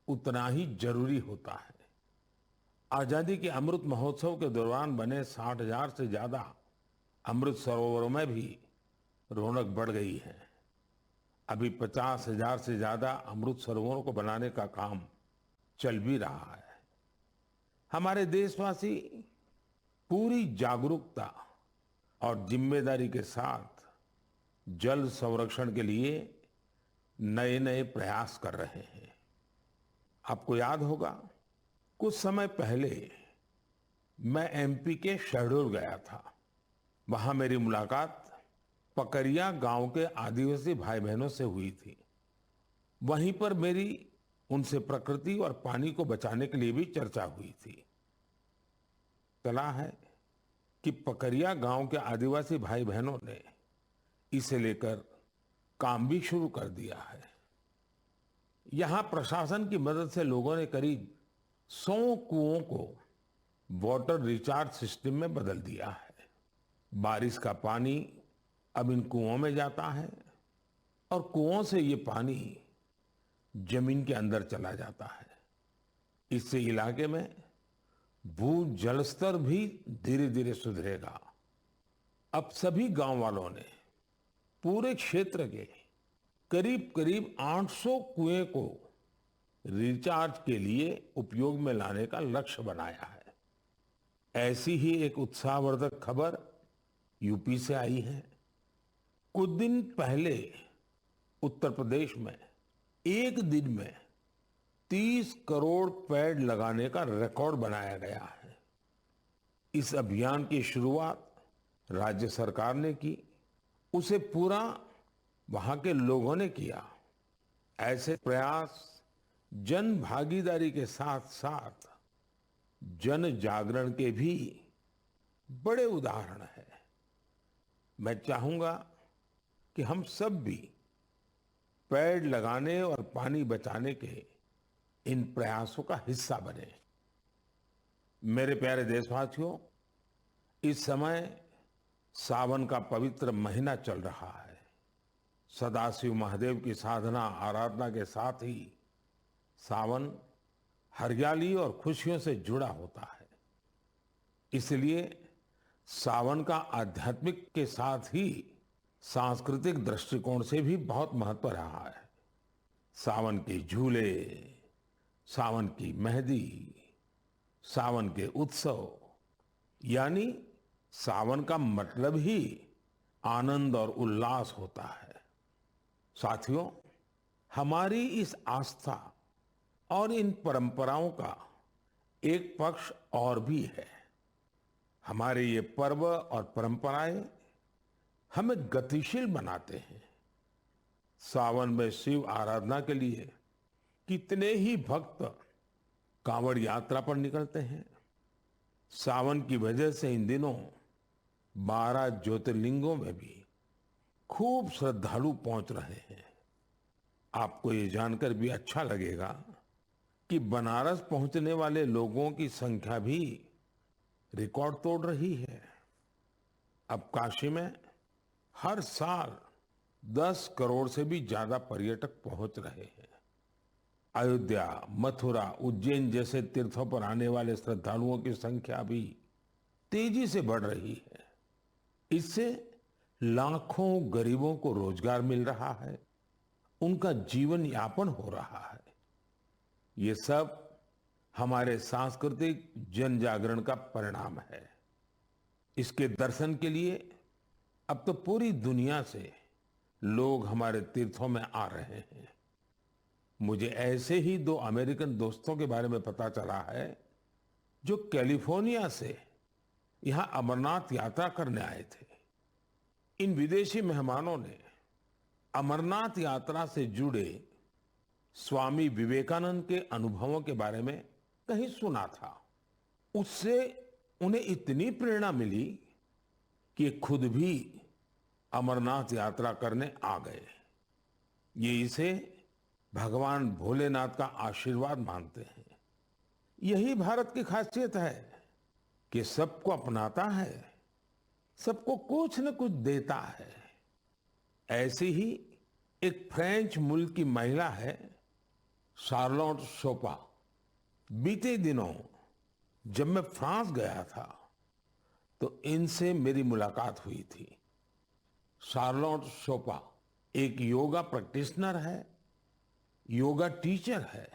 उतना ही जरूरी होता है। आजादी के अमृत महोत्सव के दौरान बने 60,000 से ज्यादा अमृत सरोवरों में भी रौनक बढ़ गई है। अभी 50,000 से ज्यादा अमृत सरोवरों को बनाने का काम चल भी रहा है। हमारे देशवासी पूरी जागरूकता और जिम्मेदारी के साथ जल संरक्षण के लिए नए नए प्रयास कर रहे हैं। आपको याद होगा, कुछ समय पहले मैं एमपी के शहडोल गया था। वहां मेरी मुलाकात पकरिया गांव के आदिवासी भाई बहनों से हुई थी। वहीं पर मेरी उनसे प्रकृति और पानी को बचाने के लिए भी चर्चा हुई थी। चला है कि पकरिया गांव के आदिवासी भाई बहनों ने इसे लेकर काम भी शुरू कर दिया है। यहां प्रशासन की मदद से लोगों ने करीब 100 कुओं को वाटर रिचार्ज सिस्टम में बदल दिया है। बारिश का पानी अब इन कुओं में जाता है और कुओं से ये पानी जमीन के अंदर चला जाता है। इससे इलाके में भू जल स्तर भी धीरे धीरे सुधरेगा। अब सभी गांव वालों ने पूरे क्षेत्र के करीब करीब 800 कुएं को रिचार्ज के लिए उपयोग में लाने का लक्ष्य बनाया है। ऐसी ही एक उत्साहवर्धक खबर यूपी से आई है। कुछ दिन पहले उत्तर प्रदेश में एक दिन में 30 करोड़ पेड़ लगाने का रिकॉर्ड बनाया गया है। इस अभियान की शुरुआत राज्य सरकार ने की, उसे पूरा वहां के लोगों ने किया। ऐसे प्रयास जन भागीदारी के साथ साथ जन जागरण के भी बड़े उदाहरण हैं। मैं चाहूंगा कि हम सब भी पेड़ लगाने और पानी बचाने के इन प्रयासों का हिस्सा बने। मेरे प्यारे देशवासियों, इस समय सावन का पवित्र महीना चल रहा है। सदाशिव महादेव की साधना आराधना के साथ ही सावन हरियाली और खुशियों से जुड़ा होता है। इसलिए सावन का आध्यात्मिक के साथ ही सांस्कृतिक दृष्टिकोण से भी बहुत महत्व रहा है। सावन के झूले, सावन की मेहंदी, सावन के उत्सव, यानी सावन का मतलब ही आनंद और उल्लास होता है। साथियों, हमारी इस आस्था और इन परंपराओं का एक पक्ष और भी है। हमारे ये पर्व और परंपराएं हमें गतिशील बनाते हैं। सावन में शिव आराधना के लिए कितने ही भक्त कांवड़ यात्रा पर निकलते हैं। सावन की वजह से इन दिनों 12 ज्योतिर्लिंगों में भी खूब श्रद्धालु पहुंच रहे हैं। आपको ये जानकर भी अच्छा लगेगा कि बनारस पहुंचने वाले लोगों की संख्या भी रिकॉर्ड तोड़ रही है। अब काशी में हर साल 10 करोड़ से भी ज्यादा पर्यटक पहुंच रहे हैं। अयोध्या, मथुरा, उज्जैन जैसे तीर्थों पर आने वाले श्रद्धालुओं की संख्या भी तेजी से बढ़ रही है। इससे लाखों गरीबों को रोजगार मिल रहा है, उनका जीवन यापन हो रहा है। ये सब हमारे सांस्कृतिक जन जागरण का परिणाम है। इसके दर्शन के लिए अब तो पूरी दुनिया से लोग हमारे तीर्थों में आ रहे हैं। मुझे ऐसे ही 2 अमेरिकन दोस्तों के बारे में पता चला है जो कैलिफोर्निया से यहां अमरनाथ यात्रा करने आए थे। इन विदेशी मेहमानों ने अमरनाथ यात्रा से जुड़े स्वामी विवेकानंद के अनुभवों के बारे में कहीं सुना था। उससे उन्हें इतनी प्रेरणा मिली कि खुद भी अमरनाथ यात्रा करने आ गए। ये इसे भगवान भोलेनाथ का आशीर्वाद मानते हैं। यही भारत की खासियत है कि सबको अपनाता है, सबको कुछ न कुछ देता है। ऐसी ही एक फ्रेंच मुल्क की महिला है शार्लोट शोपा। बीते दिनों जब मैं फ्रांस गया था तो इनसे मेरी मुलाकात हुई थी। शार्लोट शोपा एक योगा प्रैक्टिशनर है, योगा टीचर है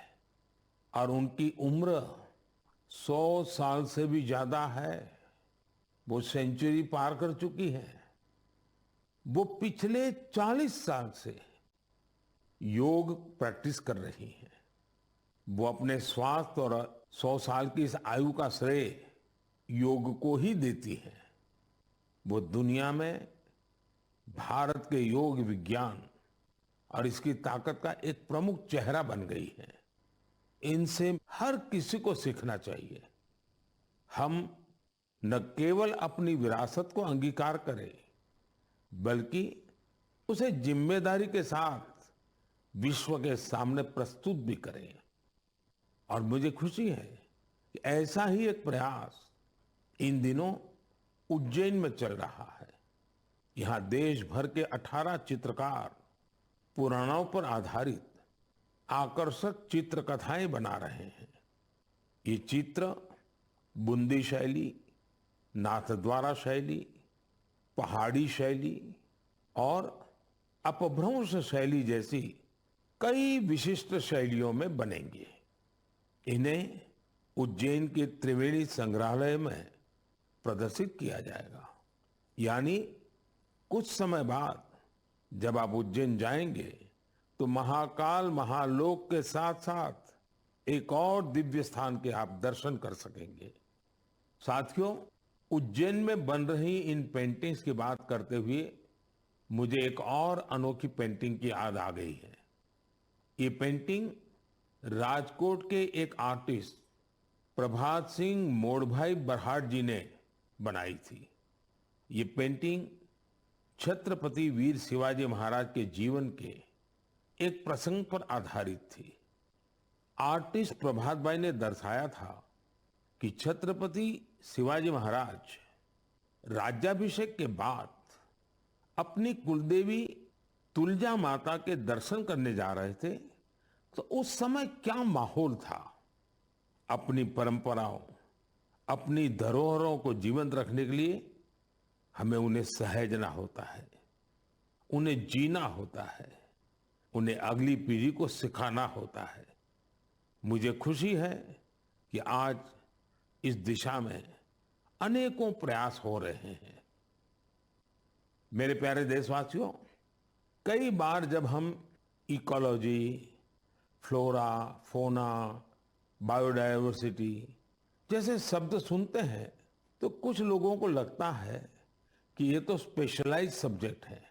और उनकी उम्र 100 साल से भी ज्यादा है। वो सेंचुरी पार कर चुकी है। वो पिछले 40 साल से योग प्रैक्टिस कर रही हैं। वो अपने स्वास्थ्य और 100 साल की इस आयु का श्रेय योग को ही देती है। वो दुनिया में भारत के योग विज्ञान और इसकी ताकत का एक प्रमुख चेहरा बन गई है। इनसे हर किसी को सीखना चाहिए। हम न केवल अपनी विरासत को अंगीकार करें, बल्कि उसे जिम्मेदारी के साथ विश्व के सामने प्रस्तुत भी करें। और मुझे खुशी है कि ऐसा ही एक प्रयास इन दिनों उज्जैन में चल रहा है। यहाँ देश भर के 18 चित्रकार पुराणों पर आधारित आकर्षक चित्र कथाएं बना रहे हैं। ये चित्र बूंदी शैली, नाथद्वारा शैली, पहाड़ी शैली और अपभ्रंश शैली जैसी कई विशिष्ट शैलियों में बनेंगे। इन्हें उज्जैन के त्रिवेणी संग्रहालय में प्रदर्शित किया जाएगा। यानी कुछ समय बाद जब आप उज्जैन जाएंगे तो महाकाल महालोक के साथ साथ एक और दिव्य स्थान के आप दर्शन कर सकेंगे। साथियों, उज्जैन में बन रही इन पेंटिंग्स की बात करते हुए मुझे एक और अनोखी पेंटिंग की याद आ गई है। ये पेंटिंग राजकोट के एक आर्टिस्ट प्रभात सिंह मोडभाई बरहाट जी ने बनाई थी। ये पेंटिंग छत्रपति वीर शिवाजी महाराज के जीवन के एक प्रसंग पर आधारित थी। आर्टिस्ट प्रभात भाई ने दर्शाया था कि छत्रपति शिवाजी महाराज राज्याभिषेक के बाद अपनी कुलदेवी तुलजा माता के दर्शन करने जा रहे थे, तो उस समय क्या माहौल था। अपनी परंपराओं, अपनी धरोहरों को जीवंत रखने के लिए हमें उन्हें सहेजना होता है, उन्हें जीना होता है, उन्हें अगली पीढ़ी को सिखाना होता है। मुझे खुशी है कि आज इस दिशा में अनेकों प्रयास हो रहे हैं। मेरे प्यारे देशवासियों, कई बार जब हम इकोलॉजी, फ्लोरा, फोना, बायोडायवर्सिटी जैसे शब्द सुनते हैं तो कुछ लोगों को लगता है कि ये तो स्पेशलाइज्ड सब्जेक्ट है,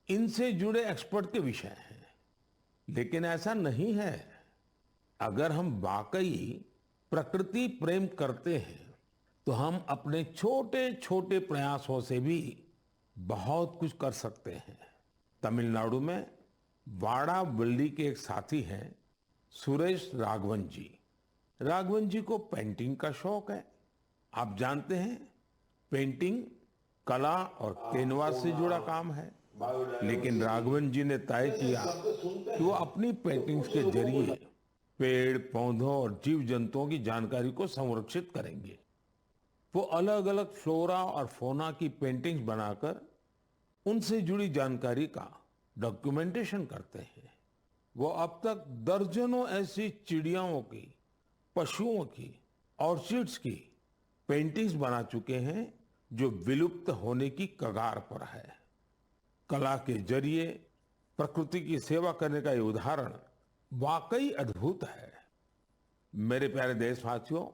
इनसे जुड़े एक्सपर्ट के विषय हैं। लेकिन ऐसा नहीं है। अगर हम वाकई प्रकृति प्रेम करते हैं तो हम अपने छोटे छोटे प्रयासों से भी बहुत कुछ कर सकते हैं। तमिलनाडु में वाड़ावल्ली के एक साथी हैं सुरेश राघवन जी। राघवन जी को पेंटिंग का शौक है। आप जानते हैं, पेंटिंग कला और कैनवास से जुड़ा काम है। लेकिन राघवन जी ने तय किया कि वो अपनी पेंटिंग्स के जरिए पेड़ पौधों और जीव जंतुओं की जानकारी को संरक्षित करेंगे। वो अलग अलग फ्लोरा और फोना की पेंटिंग्स बनाकर उनसे जुड़ी जानकारी का डॉक्यूमेंटेशन करते हैं। वो अब तक दर्जनों ऐसी चिड़ियाओं की, पशुओं की, ऑर्चिड्स की पेंटिंग्स बना चुके हैं जो विलुप्त होने की कगार पर है। कला के जरिए प्रकृति की सेवा करने का ये उदाहरण वाकई अद्भुत है। मेरे प्यारे देशवासियों,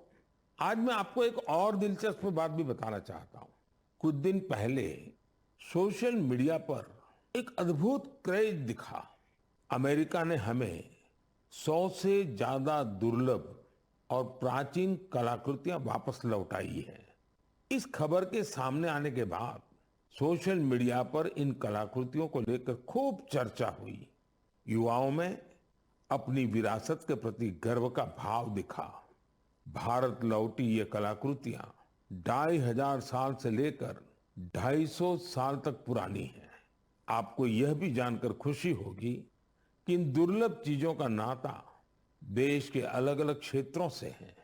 आज मैं आपको एक और दिलचस्प बात भी बताना चाहता हूं। कुछ दिन पहले सोशल मीडिया पर एक अद्भुत क्रेज दिखा। अमेरिका ने हमें 100 से ज्यादा दुर्लभ और प्राचीन कलाकृतियां वापस लौटाई है। इस खबर के सामने आने के बाद सोशल मीडिया पर इन कलाकृतियों को लेकर खूब चर्चा हुई। युवाओं में अपनी विरासत के प्रति गर्व का भाव दिखा। भारत लौटी ये कलाकृतियां 2500 साल से लेकर 250 साल तक पुरानी हैं। आपको यह भी जानकर खुशी होगी कि इन दुर्लभ चीजों का नाता देश के अलग अलग क्षेत्रों से हैं।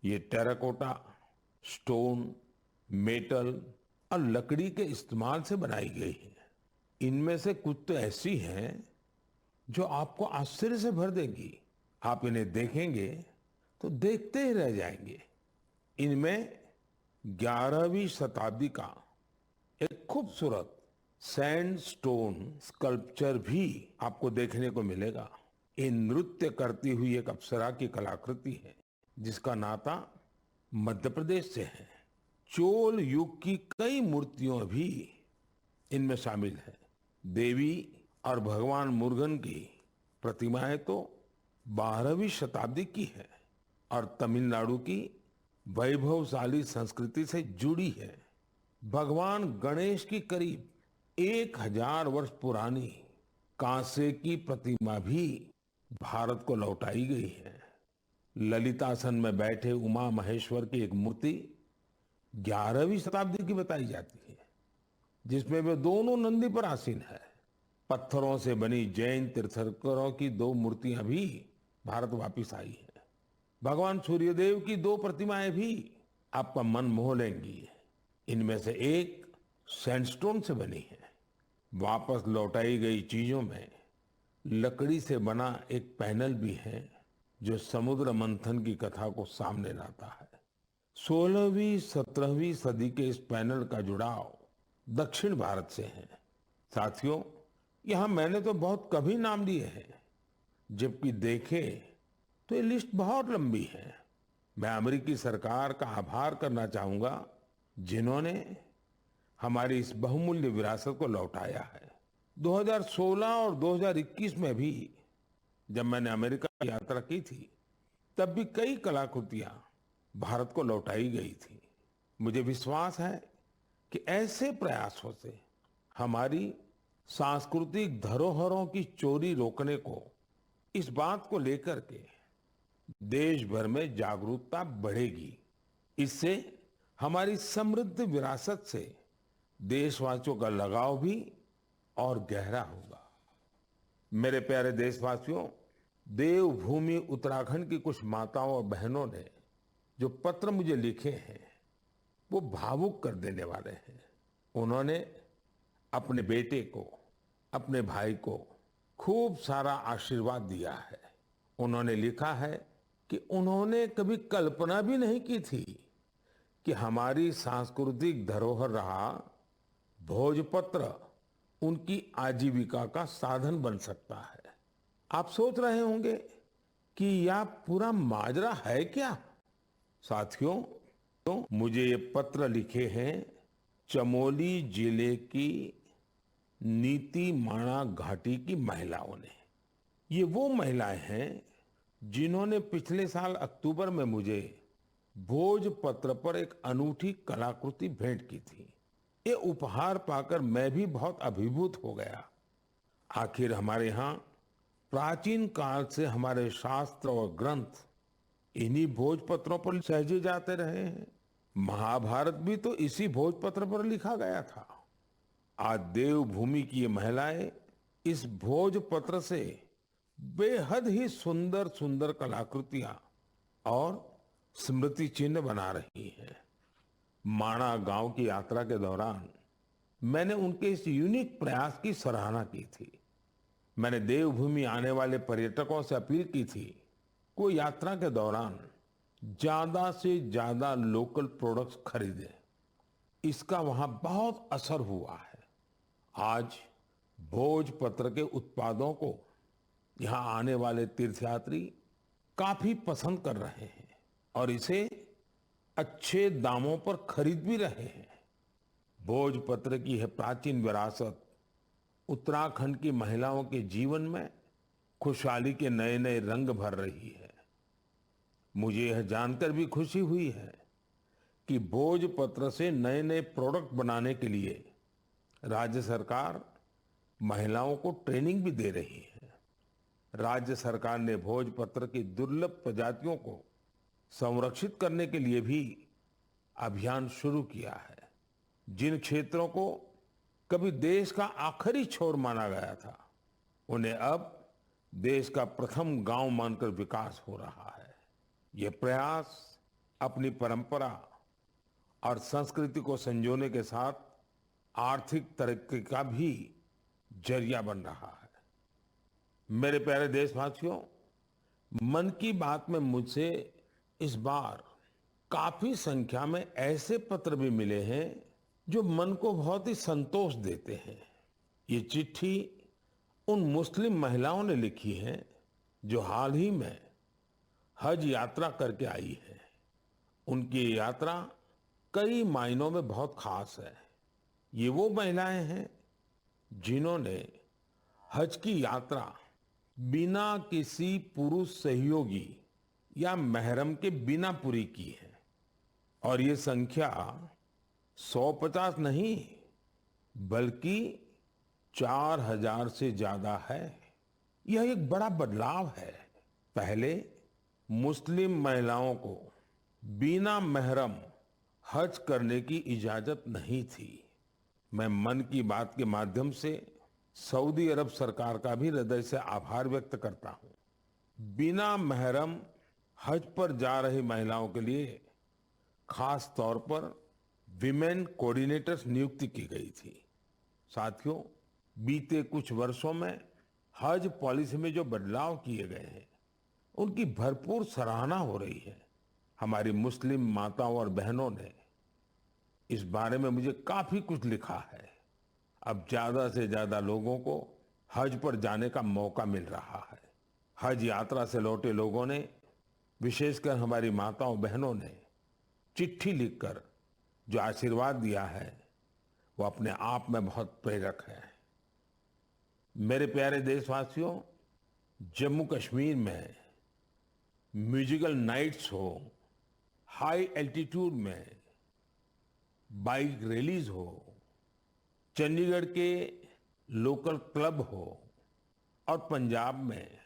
ये टेराकोटा, स्टोन, मेटल और लकड़ी के इस्तेमाल से बनाई गई है। इनमें से कुछ तो ऐसी हैं जो आपको आश्चर्य से भर देंगी। आप इन्हें देखेंगे तो देखते ही रह जाएंगे। इनमें 11वीं शताब्दी का एक खूबसूरत सैंडस्टोन स्कल्पचर भी आपको देखने को मिलेगा। ये नृत्य करती हुई एक अप्सरा की कलाकृति है जिसका नाता मध्य प्रदेश से है। चोल युग की कई मूर्तियां भी इनमें शामिल है। देवी और भगवान मुरुगन की प्रतिमाएं तो 12वीं शताब्दी की है और तमिलनाडु की वैभवशाली संस्कृति से जुड़ी है। भगवान गणेश की करीब 1000 वर्ष पुरानी कांसे की प्रतिमा भी भारत को लौटाई गई है। ललितासन में बैठे उमा महेश्वर की एक मूर्ति 11वीं शताब्दी की बताई जाती है जिसमें वे दोनों नंदी पर आसीन है। पत्थरों से बनी जैन तीर्थंकरों की 2 मूर्तियां भी भारत वापिस आई है। भगवान सूर्यदेव की 2 प्रतिमाएं भी आपका मन मोह लेंगी। इनमें से एक सैंडस्टोन से बनी है। वापस लौटाई गई चीजों में लकड़ी से बना एक पैनल भी है जो समुद्र मंथन की कथा को सामने लाता है। 16वीं 17वीं सदी के इस पैनल का जुड़ाव दक्षिण भारत से है। साथियों, यहां मैंने तो बहुत कभी नाम लिए हैं, जबकि देखें तो ये लिस्ट बहुत लंबी है। मैं अमेरिकी सरकार का आभार करना चाहूंगा जिन्होंने हमारी इस बहुमूल्य विरासत को लौटाया है। 2016 और 2021 में भी जब मैंने अमेरिका की यात्रा की थी तब भी कई कलाकृतियां भारत को लौटाई गई थी। मुझे विश्वास है कि ऐसे प्रयासों से हमारी सांस्कृतिक धरोहरों की चोरी रोकने को, इस बात को लेकर के देश भर में जागरूकता बढ़ेगी। इससे हमारी समृद्ध विरासत से देशवासियों का लगाव भी और गहरा होगा। मेरे प्यारे देशवासियों, देवभूमि उत्तराखंड की कुछ माताओं और बहनों ने जो पत्र मुझे लिखे हैं वो भावुक कर देने वाले हैं। उन्होंने अपने बेटे को, अपने भाई को खूब सारा आशीर्वाद दिया है। उन्होंने लिखा है कि उन्होंने कभी कल्पना भी नहीं की थी कि हमारी सांस्कृतिक धरोहर रहा भोजपत्र उनकी आजीविका का साधन बन सकता है। आप सोच रहे होंगे कि यह पूरा माजरा है क्या? साथियों, तो मुझे ये पत्र लिखे हैं चमोली जिले की नीति माणा घाटी की महिलाओं ने। ये वो महिलाएं हैं जिन्होंने पिछले साल अक्टूबर में मुझे भोजपत्र पर एक अनूठी कलाकृति भेंट की थी। ये उपहार पाकर मैं भी बहुत अभिभूत हो गया। आखिर हमारे यहाँ प्राचीन काल से हमारे शास्त्र और ग्रंथ इन्हीं भोजपत्रों पर सहेजे जाते रहे हैं। महाभारत भी तो इसी भोजपत्र पर लिखा गया था। आज देवभूमि की ये महिलाएं इस भोजपत्र से बेहद ही सुंदर सुंदर कलाकृतियां और स्मृति चिन्ह बना रही हैं। माणा गांव की यात्रा के दौरान मैंने उनके इस यूनिक प्रयास की सराहना की थी। मैंने देवभूमि आने वाले पर्यटकों से अपील की थी को यात्रा के दौरान ज्यादा से ज्यादा लोकल प्रोडक्ट्स खरीदें। इसका वहां बहुत असर हुआ है। आज भोजपत्र के उत्पादों को यहाँ आने वाले तीर्थयात्री काफी पसंद कर रहे हैं और इसे अच्छे दामों पर खरीद भी रहे हैं। भोजपत्र की यह प्राचीन विरासत उत्तराखंड की महिलाओं के जीवन में खुशहाली के नए नए रंग भर रही है। मुझे यह जानकर भी खुशी हुई है कि भोजपत्र से नए नए प्रोडक्ट बनाने के लिए राज्य सरकार महिलाओं को ट्रेनिंग भी दे रही है। राज्य सरकार ने भोजपत्र की दुर्लभ प्रजातियों को संरक्षित करने के लिए भी अभियान शुरू किया है। जिन क्षेत्रों को कभी देश का आखिरी छोर माना गया था, उन्हें अब देश का प्रथम गांव मानकर विकास हो रहा है। ये प्रयास अपनी परंपरा और संस्कृति को संजोने के साथ आर्थिक तरक्की का भी जरिया बन रहा है। मेरे प्यारे देशवासियों, मन की बात में मुझसे इस बार काफी संख्या में ऐसे पत्र भी मिले हैं जो मन को बहुत ही संतोष देते हैं। ये चिट्ठी उन मुस्लिम महिलाओं ने लिखी है जो हाल ही में हज यात्रा करके आई है। उनकी ये यात्रा कई मायनों में बहुत खास है। ये वो महिलाएं हैं जिन्होंने हज की यात्रा बिना किसी पुरुष सहयोगी या महरम के बिना पूरी की है। और ये संख्या 150 नहीं बल्कि 4000 से ज्यादा है। यह एक बड़ा बदलाव है। पहले मुस्लिम महिलाओं को बिना महरम हज करने की इजाजत नहीं थी। मैं मन की बात के माध्यम से सऊदी अरब सरकार का भी हृदय से आभार व्यक्त करता हूं। बिना महरम हज पर जा रही महिलाओं के लिए खास तौर पर विमेन कोऑर्डिनेटर्स नियुक्ति की गई थी। साथियों, बीते कुछ वर्षों में हज पॉलिसी में जो बदलाव किए गए हैं उनकी भरपूर सराहना हो रही है। हमारी मुस्लिम माताओं और बहनों ने इस बारे में मुझे काफी कुछ लिखा है। अब ज्यादा से ज्यादा लोगों को हज पर जाने का मौका मिल रहा है। हज यात्रा से लौटे लोगों ने, विशेषकर हमारी माताओं बहनों ने चिट्ठी लिखकर जो आशीर्वाद दिया है वो अपने आप में बहुत प्रेरक है। मेरे प्यारे देशवासियों, जम्मू कश्मीर में म्यूजिकल नाइट्स हो, हाई एल्टीट्यूड में बाइक रैलीज हो, चंडीगढ़ के लोकल क्लब हो और पंजाब में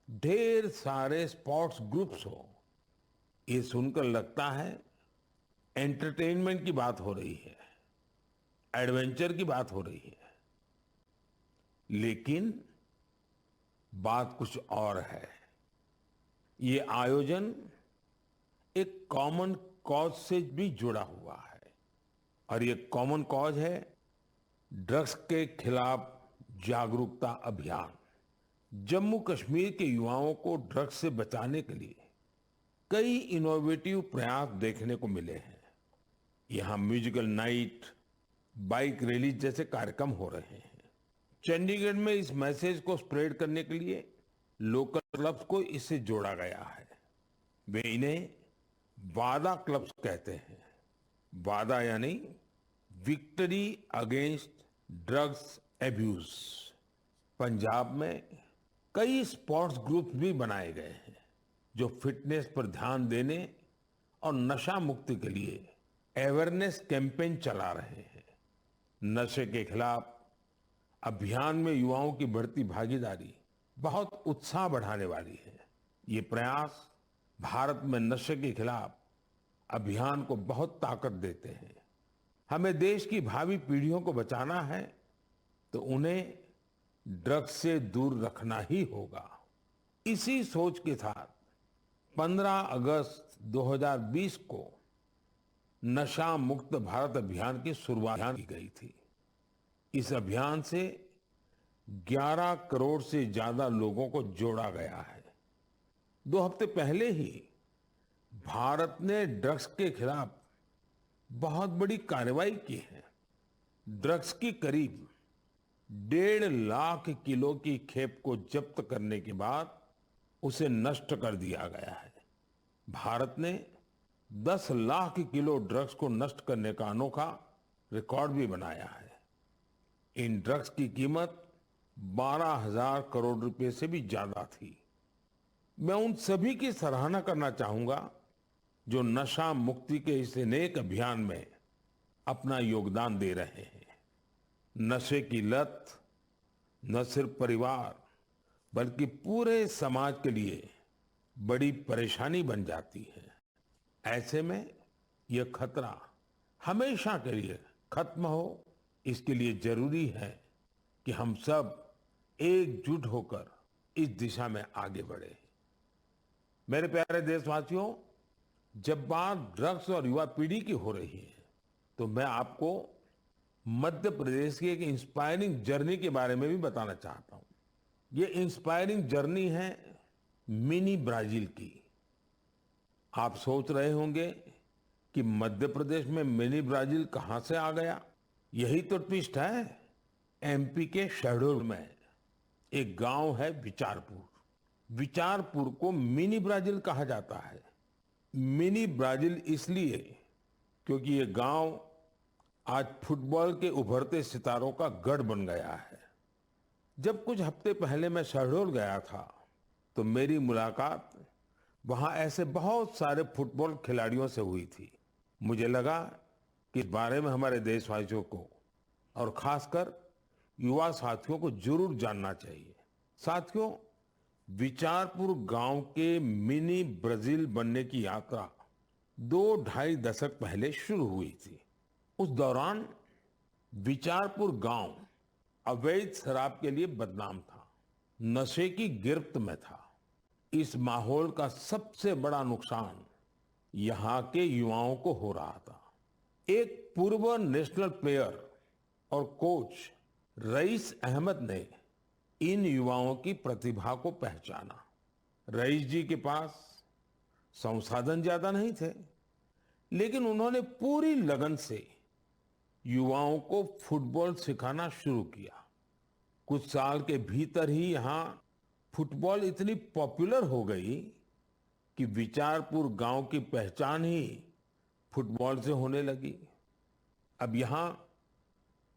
ढेर सारे स्पोर्ट्स ग्रुप्स हो, ये सुनकर लगता है एंटरटेनमेंट की बात हो रही है, एडवेंचर की बात हो रही है। लेकिन बात कुछ और है। ये आयोजन एक कॉमन कॉज से भी जुड़ा हुआ है और ये कॉमन कॉज है ड्रग्स के खिलाफ जागरूकता अभियान। जम्मू कश्मीर के युवाओं को ड्रग्स से बचाने के लिए कई इनोवेटिव प्रयास देखने को मिले हैं। यहाँ म्यूजिकल नाइट, बाइक रैली जैसे कार्यक्रम हो रहे हैं। चंडीगढ़ में इस मैसेज को स्प्रेड करने के लिए लोकल क्लब्स को इससे जोड़ा गया है। वे इन्हें वादा क्लब्स कहते हैं। वादा यानी victory against drugs abuse. Punjab में कई स्पोर्ट्स ग्रुप्स भी बनाए गए हैं जो फिटनेस पर ध्यान देने और नशा मुक्ति के लिए अवेयरनेस कैंपेन चला रहे हैं। नशे के खिलाफ अभियान में युवाओं की बढ़ती भागीदारी बहुत उत्साह बढ़ाने वाली है। ये प्रयास भारत में नशे के खिलाफ अभियान को बहुत ताकत देते हैं। हमें देश की भावी पीढ़ियों को बचाना है तो उन्हें ड्रग्स से दूर रखना ही होगा। इसी सोच के साथ 15 अगस्त 2020 को नशा मुक्त भारत अभियान की शुरुआत की गई थी। इस अभियान से 11 करोड़ से ज्यादा लोगों को जोड़ा गया है। 2 हफ्ते पहले ही भारत ने ड्रग्स के खिलाफ बहुत बड़ी कार्रवाई की है। ड्रग्स की करीब 1.5 लाख किलो की खेप को जब्त करने के बाद उसे नष्ट कर दिया गया है। भारत ने 10 लाख किलो ड्रग्स को नष्ट करने का अनोखा रिकॉर्ड भी बनाया है। इन ड्रग्स की कीमत 12,000 करोड़ रुपए से भी ज्यादा थी। मैं उन सभी की सराहना करना चाहूंगा जो नशा मुक्ति के इस नेक अभियान में अपना योगदान दे रहे हैं। नशे की लत न सिर्फ परिवार बल्कि पूरे समाज के लिए बड़ी परेशानी बन जाती है। ऐसे में यह खतरा हमेशा के लिए खत्म हो, इसके लिए जरूरी है कि हम सब एकजुट होकर इस दिशा में आगे बढ़े। मेरे प्यारे देशवासियों, जब बात ड्रग्स और युवा पीढ़ी की हो रही है तो मैं आपको मध्य प्रदेश की एक इंस्पायरिंग जर्नी के बारे में भी बताना चाहता हूं। ये इंस्पायरिंग जर्नी है मिनी ब्राजील की। आप सोच रहे होंगे कि मध्य प्रदेश में मिनी ब्राजील कहां से आ गया। यही तो ट्विस्ट है। एमपी के शहडोल में एक गांव है विचारपुर। विचारपुर को मिनी ब्राजील कहा जाता है। मिनी ब्राजील इसलिए क्योंकि ये गांव आज फुटबॉल के उभरते सितारों का गढ़ बन गया है। जब कुछ हफ्ते पहले मैं शहडोल गया था तो मेरी मुलाकात वहां ऐसे बहुत सारे फुटबॉल खिलाड़ियों से हुई थी। मुझे लगा कि इस बारे में हमारे देशवासियों को और खासकर युवा साथियों को जरूर जानना चाहिए। साथियों, विचारपुर गांव के मिनी ब्राजील बनने की यात्रा 2-2.5 दशक पहले शुरू हुई थी। उस दौरान विचारपुर गांव अवैध शराब के लिए बदनाम था, नशे की गिरफ्त में था। इस माहौल का सबसे बड़ा नुकसान यहाँ के युवाओं को हो रहा था। एक पूर्व नेशनल प्लेयर और कोच रईस अहमद ने इन युवाओं की प्रतिभा को पहचाना। रईस जी के पास संसाधन ज्यादा नहीं थे, लेकिन उन्होंने पूरी लगन से युवाओं को फुटबॉल सिखाना शुरू किया। कुछ साल के भीतर ही यहाँ फुटबॉल इतनी पॉपुलर हो गई कि विचारपुर गांव की पहचान ही फुटबॉल से होने लगी। अब यहाँ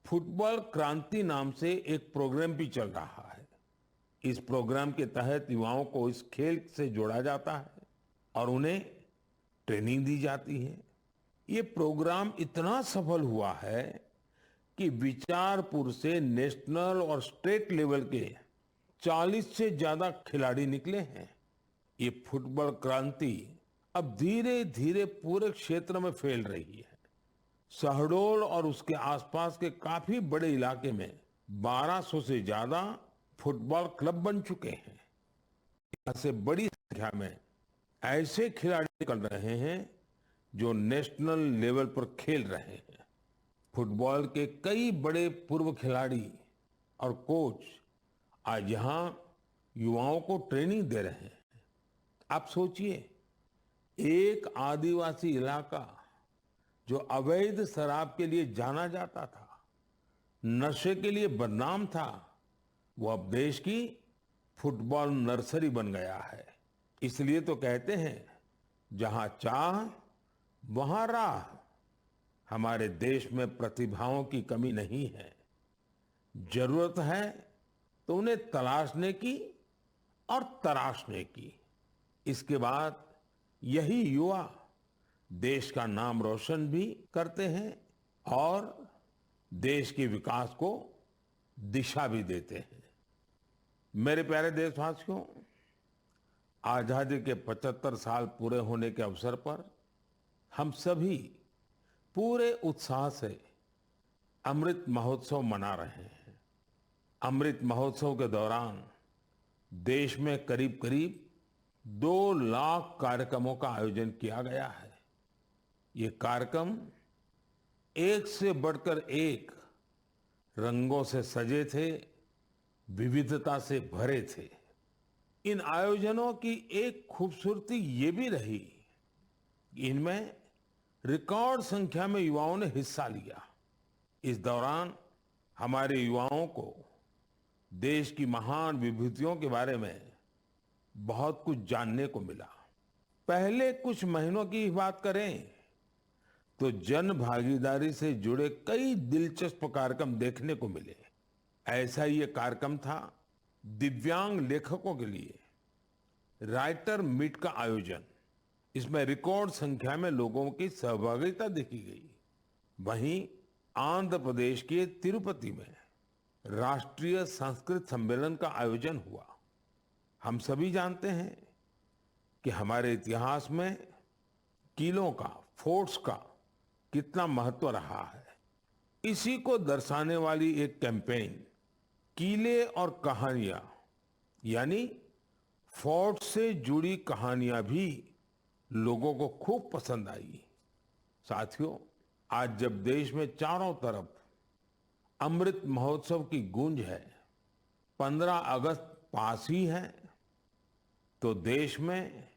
फुटबॉल क्रांति नाम से एक प्रोग्राम भी चल रहा है। इस प्रोग्राम के तहत युवाओं को इस खेल से जोड़ा जाता है और उन्हें ट्रेनिंग दी जाती है। ये प्रोग्राम इतना सफल हुआ है कि विचारपुर से नेशनल और स्टेट लेवल के 40 से ज्यादा खिलाड़ी निकले हैं। ये फुटबॉल क्रांति अब धीरे धीरे पूरे क्षेत्र में फैल रही है। शहडोल और उसके आसपास के काफी बड़े इलाके में 1200 से ज्यादा फुटबॉल क्लब बन चुके हैं। यहाँ से बड़ी संख्या में ऐसे खिलाड़ी निकल रहे हैं जो नेशनल लेवल पर खेल रहे हैं। फुटबॉल के कई बड़े पूर्व खिलाड़ी और कोच आज यहाँ युवाओं को ट्रेनिंग दे रहे हैं। आप सोचिए, एक आदिवासी इलाका जो अवैध शराब के लिए जाना जाता था, नशे के लिए बदनाम था, वो अब देश की फुटबॉल नर्सरी बन गया है। इसलिए तो कहते हैं, जहां चाह वहां राह। हमारे देश में प्रतिभाओं की कमी नहीं है। जरूरत है तो उन्हें तलाशने की और तराशने की। इसके बाद यही युवा देश का नाम रोशन भी करते हैं और देश के विकास को दिशा भी देते हैं। मेरे प्यारे देशवासियों, आजादी के 75 साल पूरे होने के अवसर पर हम सभी पूरे उत्साह से अमृत महोत्सव मना रहे हैं। अमृत महोत्सव के दौरान देश में करीब करीब 2 लाख कार्यक्रमों का आयोजन किया गया है। ये कार्यक्रम एक से बढ़कर एक रंगों से सजे थे, विविधता से भरे थे। इन आयोजनों की एक खूबसूरती ये भी रही कि इनमें रिकॉर्ड संख्या में युवाओं ने हिस्सा लिया। इस दौरान हमारे युवाओं को देश की महान विभूतियों के बारे में बहुत कुछ जानने को मिला। पहले कुछ महीनों की बात करें तो जन भागीदारी से जुड़े कई दिलचस्प कार्यक्रम देखने को मिले। ऐसा ही एक कार्यक्रम था दिव्यांग लेखकों के लिए राइटर मीट का आयोजन। इसमें रिकॉर्ड संख्या में लोगों की सहभागिता देखी गई। वहीं आंध्र प्रदेश के तिरुपति में राष्ट्रीय संस्कृत सम्मेलन का आयोजन हुआ। हम सभी जानते हैं कि हमारे इतिहास में किलों का, फोर्ट्स का कितना महत्व रहा है। इसी को दर्शाने वाली एक कैंपेन किले और कहानियां यानी फोर्ट से जुड़ी कहानियां भी लोगों को खूब पसंद आई। साथियों, आज जब देश में चारों तरफ अमृत महोत्सव की गूंज है, 15 अगस्त पास ही है, तो देश में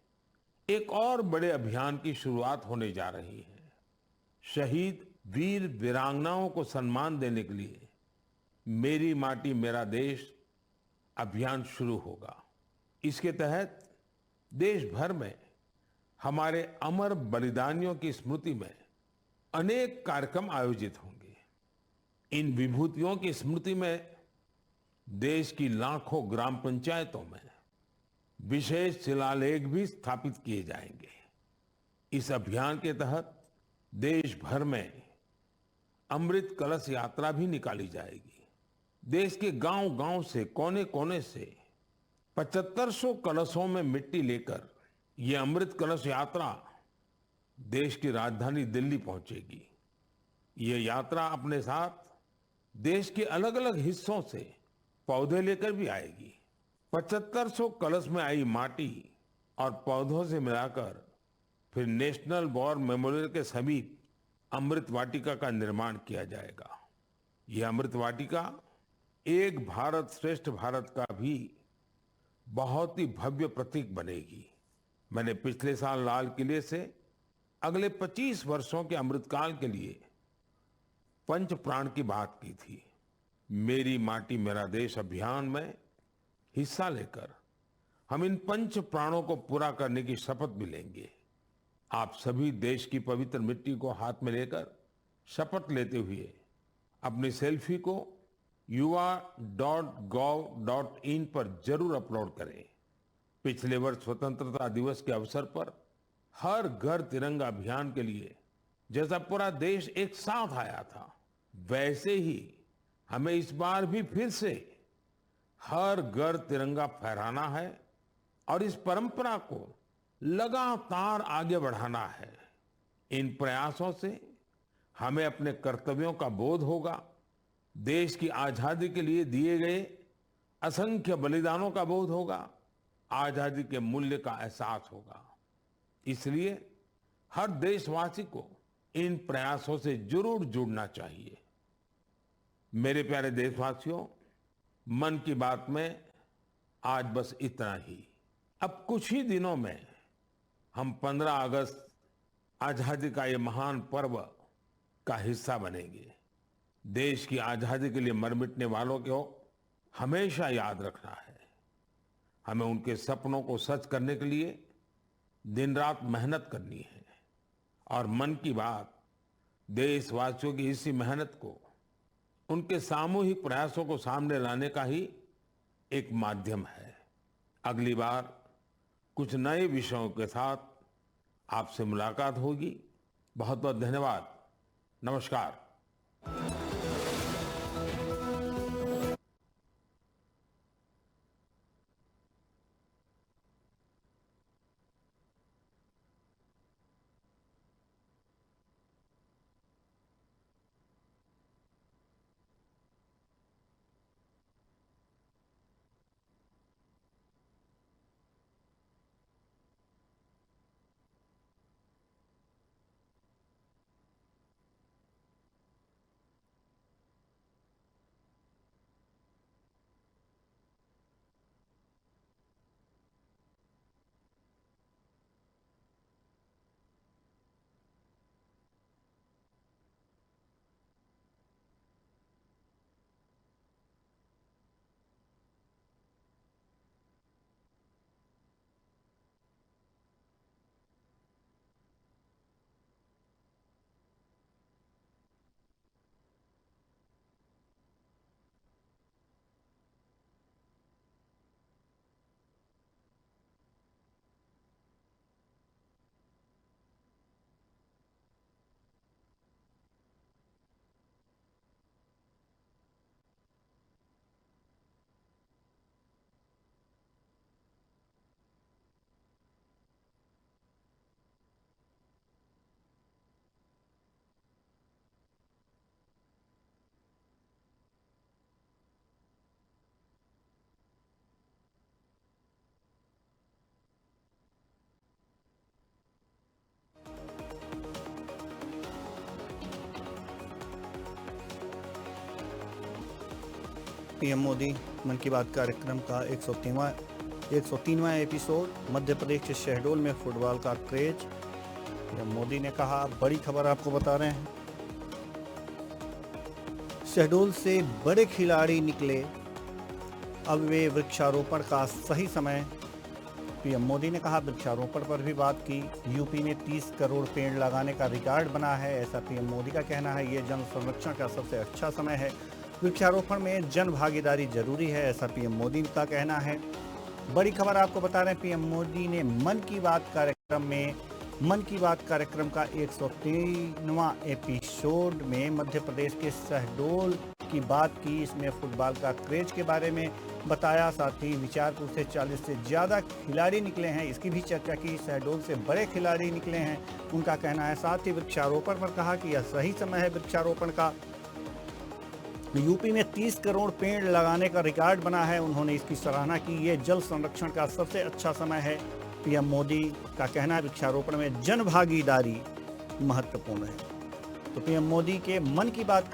एक और बड़े अभियान की शुरुआत होने जा रही है। शहीद वीर वीरांगनाओं को सम्मान देने के लिए मेरी माटी मेरा देश अभियान शुरू होगा। इसके तहत देश भर में हमारे अमर बलिदानियों की स्मृति में अनेक कार्यक्रम आयोजित होंगे। इन विभूतियों की स्मृति में देश की लाखों ग्राम पंचायतों में विशेष शिलालेख भी स्थापित किए जाएंगे। इस अभियान के तहत देश भर में अमृत कलश यात्रा भी निकाली जाएगी। देश के गांव-गांव से, कोने-कोने से 7500 कलशों में मिट्टी लेकर ये अमृत कलश यात्रा देश की राजधानी दिल्ली पहुंचेगी। ये यात्रा अपने साथ देश के अलग-अलग हिस्सों से पौधे लेकर भी आएगी। 7500 कलश में आई माटी और पौधों से मिलाकर फिर नेशनल वॉर मेमोरियल के समीप अमृत वाटिका का निर्माण किया जाएगा। ये अमृत वाटिका एक भारत श्रेष्ठ भारत का भी बहुत ही भव्य प्रतीक बनेगी। मैंने पिछले साल लाल किले से अगले 25 वर्षों के अमृतकाल के लिए पंच प्राण की बात की थी। मेरी माटी मेरा देश अभियान में हिस्सा लेकर हम इन पंच प्राणों को पूरा करने की शपथ भी लेंगे। आप सभी देश की पवित्र मिट्टी को हाथ में लेकर शपथ लेते हुए अपनी सेल्फी को yuva.gov.in पर जरूर अपलोड करें। पिछले वर्ष स्वतंत्रता दिवस के अवसर पर हर घर तिरंगा अभियान के लिए जैसा पूरा देश एक साथ आया था, वैसे ही हमें इस बार भी फिर से हर घर तिरंगा फहराना है और इस परंपरा को लगातार आगे बढ़ाना है। इन प्रयासों से हमें अपने कर्तव्यों का बोध होगा, देश की आजादी के लिए दिए गए असंख्य बलिदानों का बोध होगा, आजादी के मूल्य का एहसास होगा। इसलिए हर देशवासी को इन प्रयासों से जरूर जुड़ना चाहिए। मेरे प्यारे देशवासियों, मन की बात में आज बस इतना ही। अब कुछ ही दिनों में हम 15 अगस्त आजादी का ये महान पर्व का हिस्सा बनेंगे। देश की आजादी के लिए मर मिटने वालों को हमेशा याद रखना है। हमें उनके सपनों को सच करने के लिए दिन रात मेहनत करनी है और मन की बात देशवासियों की इसी मेहनत को, उनके सामूहिक प्रयासों को सामने लाने का ही एक माध्यम है। अगली बार कुछ नए विषयों के साथ आपसे मुलाकात होगी। बहुत बहुत धन्यवाद। नमस्कार। पीएम मोदी मन की बात कार्यक्रम का 103वां एपिसोड। मध्य प्रदेश के शहडोल में फुटबॉल का क्रेज। पीएम मोदी ने कहा, बड़ी खबर आपको बता रहे हैं, शहडोल से बड़े खिलाड़ी निकले, अब वे वृक्षारोपण का सही समय। पीएम मोदी ने कहा, वृक्षारोपण पर भी बात की। यूपी में 30 करोड़ पेड़ लगाने का रिकॉर्ड बना है, ऐसा पीएम मोदी का कहना है। ये जन संरक्षण का सबसे अच्छा समय है, वृक्षारोपण में जन भागीदारी जरूरी है, ऐसा पीएम मोदी का कहना है। बड़ी खबर आपको बता रहे हैं, पीएम मोदी ने मन की बात कार्यक्रम का 103वां एपिसोड में मध्य प्रदेश के शहडोल की बात की। इसमें फुटबॉल का क्रेज के बारे में बताया, साथ ही विचारपुर से 40 से ज़्यादा खिलाड़ी निकले हैं, इसकी भी चर्चा की। शहडोल से बड़े खिलाड़ी निकले हैं, उनका कहना है। साथ ही वृक्षारोपण पर कहा कि यह सही समय है वृक्षारोपण का। यूपी में 30 करोड़ पेड़ लगाने का रिकॉर्ड बना है, उन्होंने इसकी सराहना की। ये जल संरक्षण का सबसे अच्छा समय है, पीएम मोदी का कहना है। वृक्षारोपण में जन भागीदारी महत्वपूर्ण है। तो पीएम मोदी के मन की बात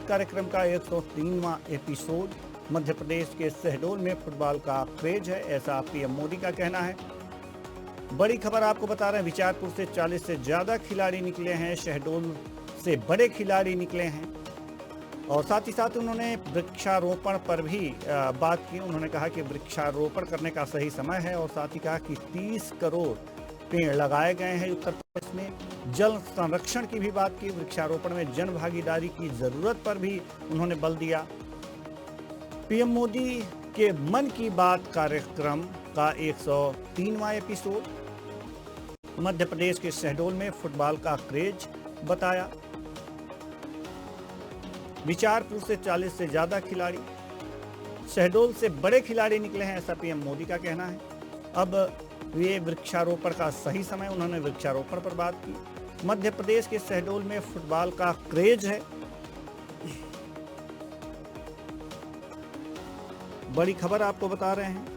कार्यक्रम का 103वां एपिसोड। मध्य प्रदेश के शहडोल में फुटबॉल का क्रेज है, ऐसा पीएम मोदी का कहना है। बड़ी खबर आपको बता रहे हैं, विचारपुर से 40 से ज़्यादा खिलाड़ी निकले हैं, शहडोल से बड़े खिलाड़ी निकले हैं। और साथ ही साथ उन्होंने वृक्षारोपण पर भी बात की। उन्होंने कहा कि वृक्षारोपण करने का सही समय है, और साथ ही कहा कि 30 करोड़ पेड़ लगाए गए हैं उत्तर प्रदेश में। जल संरक्षण की भी बात की, वृक्षारोपण में जन भागीदारी की जरूरत पर भी उन्होंने बल दिया। पीएम मोदी के मन की बात कार्यक्रम का 103वां एपिसोड। मध्य प्रदेश के शहडोल में फुटबॉल का क्रेज बताया। विचारपुर से 40 से ज्यादा खिलाड़ी, शहडोल से बड़े खिलाड़ी निकले हैं, ऐसा पीएम मोदी का कहना है। अब ये वृक्षारोपण का सही समय, उन्होंने वृक्षारोपण पर बात की। मध्य प्रदेश के शहडोल में फुटबॉल का क्रेज है। बड़ी खबर आपको बता रहे हैं,